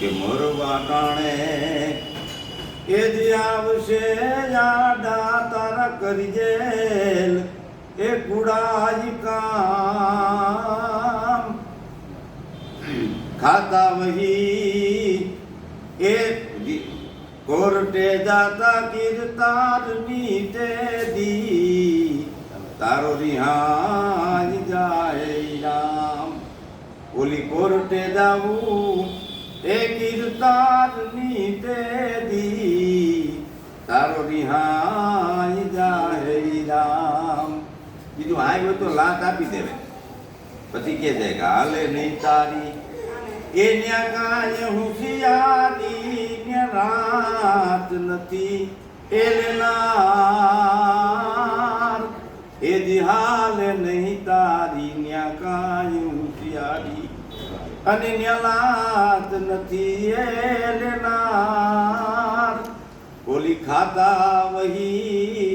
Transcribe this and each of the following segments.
કે મરવા ટાણે એ જ આવશે યાડા તારા કરજેલ એ કુડાજ કામ ખાતા વહી એ કોર્ટે જાતા કીર્તાર નીતે દી તારો રિહાજ જાય રામ ઓલી કોર્ટે જાવું એ કીર્તાર નીતે દી તારો રિહાજ જાય રામ કીધું હાય હોય તો લાત આપી દેવે પછી કે જાય કે હાલે નહીં તારી એ ન્યા કાંઈ હોશિયારી ને રાત નથી એ લેનાર એ દિહાલે નહીં તારી ન્યા કાંઈ હોશિયારી અને ન્યા લાત નથી એ લેનાર ઓલી ખાતા વહી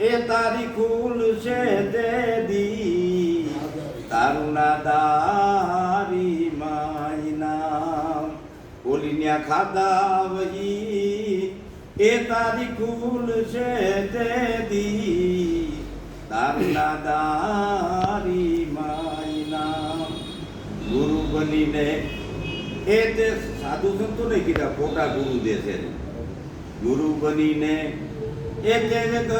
એ તારી ખુલ છે દે દી તારું ના દારી માયના ઓલી ન્યા ખાતા વહી એ તારી ખુલ છે દે દી તારું ના દારી માયના ગુરુ બનીને એ તે સાધુ સંતો ને કીધા ખોટા ગુરુ દે છે ગુરુ બનીને એ તે ગજબ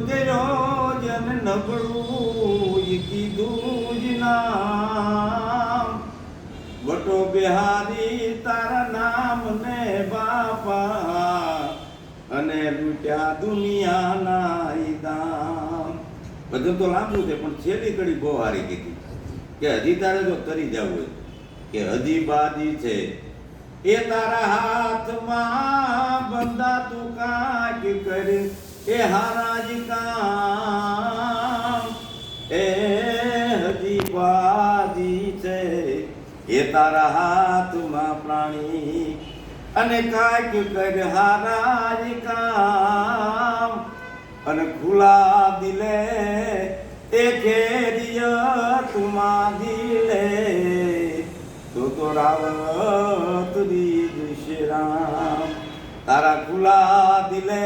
કર્યો જન નબળું કીધું જ નામ બટો બિહારી તારા નામ ને બાપા અને લૂટ્યા દુનિયાના દામ બધું તો લાંબુ છે પણ છેલ્લી કડી બહુ હારી કીધી કે હજી તારે જો તરી જવું હોય કે હજી બાજી છે એ તારા હાથમાં બંદા તું કાંઈક કરે એ હારાજ કામ એ હજી બાજી છે એ તારા હાથમાં પ્રાણી અને કાંઈક કરે હારાજ કામ અને ખુલ્લા દિલે એ ખેરિય તુમા દિલે તો રાવત દી શ્રી રામ તારા ખુલ્લા દિલે